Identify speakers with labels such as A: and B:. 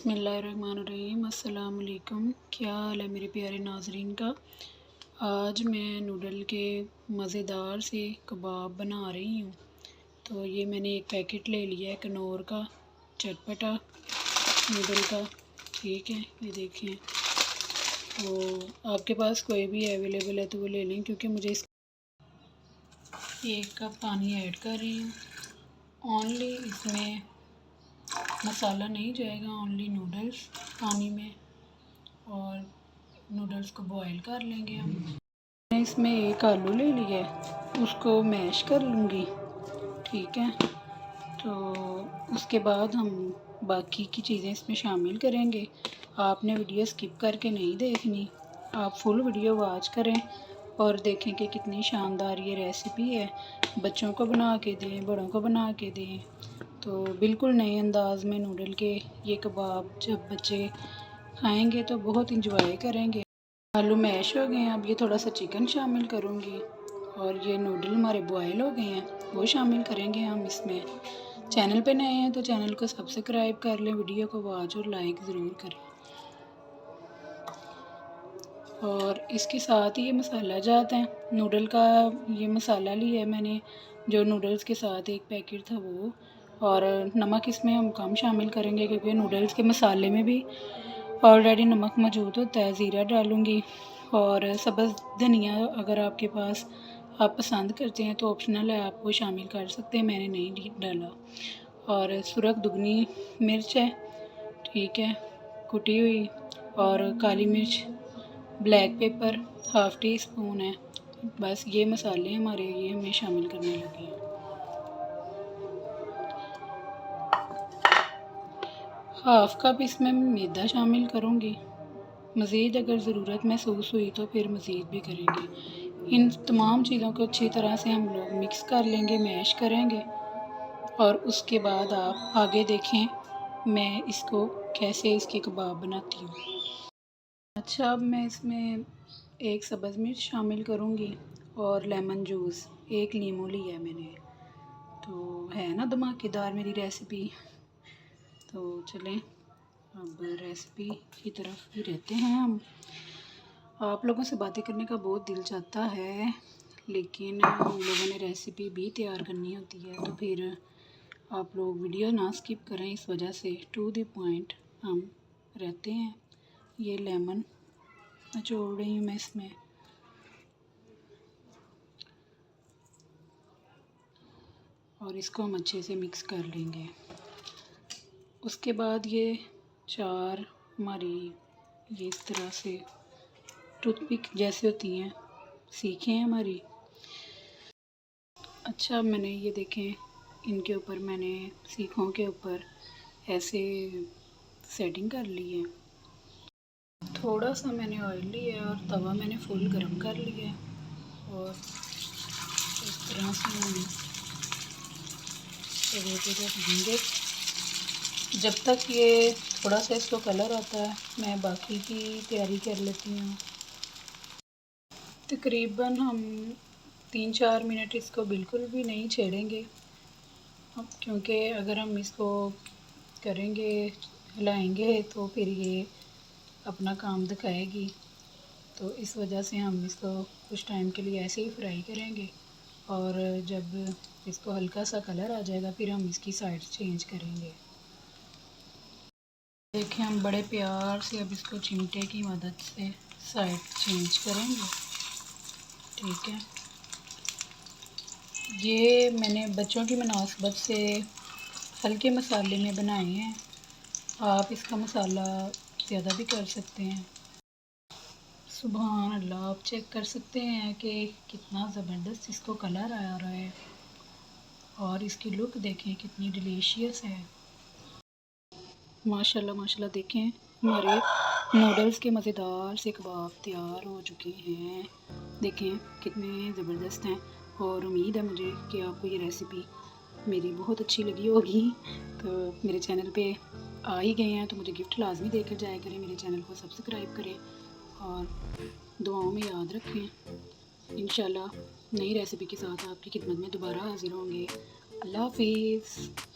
A: बिस्मिल्लाहिर्रहमानिर्रहीम। अस्सलाम वालेकुम। क्या हाल है मेरे प्यारे नाजरीन का। आज मैं नूडल के मज़ेदार से कबाब बना रही हूँ। तो ये मैंने एक पैकेट ले लिया है कनौर का चटपटा नूडल का। ठीक है, ये देखें। तो आपके पास कोई भी अवेलेबल है तो वो ले लें, क्योंकि मुझे इस 1 कप पानी ऐड कर रही हूँ। ओनली इसमें मसाला नहीं जाएगा, ओनली नूडल्स पानी में, और नूडल्स को बॉईल कर लेंगे हम। मैंने इसमें 1 आलू ले लिया है, उसको मैश कर लूँगी। ठीक है, तो उसके बाद हम बाकी की चीज़ें इसमें शामिल करेंगे। आपने वीडियो स्किप करके नहीं देखनी, आप फुल वीडियो वॉच करें और देखें कि कितनी शानदार ये रेसिपी है। बच्चों को बना के दें, बड़ों को बना के दें, तो बिल्कुल नए अंदाज में नूडल के ये कबाब जब बच्चे खाएंगे तो बहुत इंजॉय करेंगे। आलू मैश हो गए हैं, अब ये थोड़ा सा चिकन शामिल करूँगी, और ये नूडल हमारे बॉयल हो गए हैं, वो शामिल करेंगे हम इसमें। चैनल पे नए हैं तो चैनल को सब्सक्राइब कर लें, वीडियो को वॉच और लाइक ज़रूर करें। और इसके साथ ही ये मसाला जाता है नूडल का। ये मसाला लिया है मैंने, जो नूडल्स के साथ एक पैकेट था वो। और नमक इसमें हम कम शामिल करेंगे, क्योंकि नूडल्स के मसाले में भी ऑलरेडी नमक मौजूद होता है। ज़ीरा डालूँगी, और सब्ज़ धनिया अगर आपके पास आप पसंद करते हैं तो ऑप्शनल है, आप वो शामिल कर सकते हैं, मैंने नहीं डाला। और सुरख दुगनी मिर्च है, ठीक है, कुटी हुई, और काली मिर्च, black pepper half tea spoon है। बस ये मसाले हमारे ये हमें शामिल करने लगे हैं। हाफ़ कप इसमें मैदा शामिल करूँगी। मज़ीद अगर ज़रूरत महसूस हुई तो फिर मज़ीद भी करेंगे। इन तमाम चीज़ों को अच्छी तरह से हम लोग मिक्स कर लेंगे, मैश करेंगे, और उसके बाद आप आगे देखें मैं इसको कैसे इसके कबाब बनाती हूँ। अच्छा, अब मैं इसमें 1 सब्ज़ मिर्च शामिल करूँगी, और लेमन जूस 1 नींबू लिया है मैंने। तो है ना धमाकेदार मेरी रेसिपी। तो चलें अब रेसिपी की तरफ ही रहते हैं हम। आप लोगों से बातें करने का बहुत दिल चाहता है, लेकिन हम लोगों ने रेसिपी भी तैयार करनी होती है, तो फिर आप लोग वीडियो ना स्किप करें, इस वजह से टू द पॉइंट हम रहते हैं। ये लेमन निचोड़ रही हूँ मैं इसमें, और इसको हम अच्छे से मिक्स कर लेंगे। उसके बाद ये 4 हमारी ये इस तरह से टूथपिक जैसे होती हैं सीखें हमारी। अच्छा, मैंने ये देखें, इनके ऊपर मैंने सीखों के ऊपर ऐसे सेटिंग कर ली है। थोड़ा सा मैंने ऑयल लिया है और तवा मैंने फुल गरम कर लिया है, और इस तरह से हम तवे पे रखेंगे जब तक ये थोड़ा सा इसको कलर आता है। मैं बाकी की तैयारी कर लेती हूँ। तकरीबन हम 3-4 मिनट इसको बिल्कुल भी नहीं छेड़ेंगे, क्योंकि अगर हम इसको करेंगे, हिलाएंगे, तो फिर ये अपना काम दिखाएगी। तो इस वजह से हम इसको कुछ टाइम के लिए ऐसे ही फ्राई करेंगे, और जब इसको हल्का सा कलर आ जाएगा फिर हम इसकी साइड चेंज करेंगे। देखिए, हम बड़े प्यार से अब इसको चिमटे की मदद से साइड चेंज करेंगे। ठीक है, ये मैंने बच्चों की मुनासबत से हल्के मसाले में बनाए हैं, आप इसका मसाला ज़्यादा भी कर सकते हैं। सुभान अल्लाह, आप चेक कर सकते हैं कि कितना ज़बरदस्त इसको कलर आ रहा है, और इसकी लुक देखें कितनी डिलीशियस है। माशाल्लाह माशाल्लाह, देखें हमारे नूडल्स के मज़ेदार से कबाब तैयार हो चुके हैं। देखें कितने ज़बरदस्त हैं, और उम्मीद है मुझे कि आपको ये रेसिपी मेरी बहुत अच्छी लगी होगी। तो मेरे चैनल पे आ ही गए हैं तो मुझे गिफ्ट लाजमी देकर जाया करें, मेरे चैनल को सब्सक्राइब करें, और दुआओं में याद रखें। इंशाल्लाह नई रेसिपी के साथ आपकी खिदमत में दोबारा हाज़िर होंगे। अल्लाह हाफ़िज़।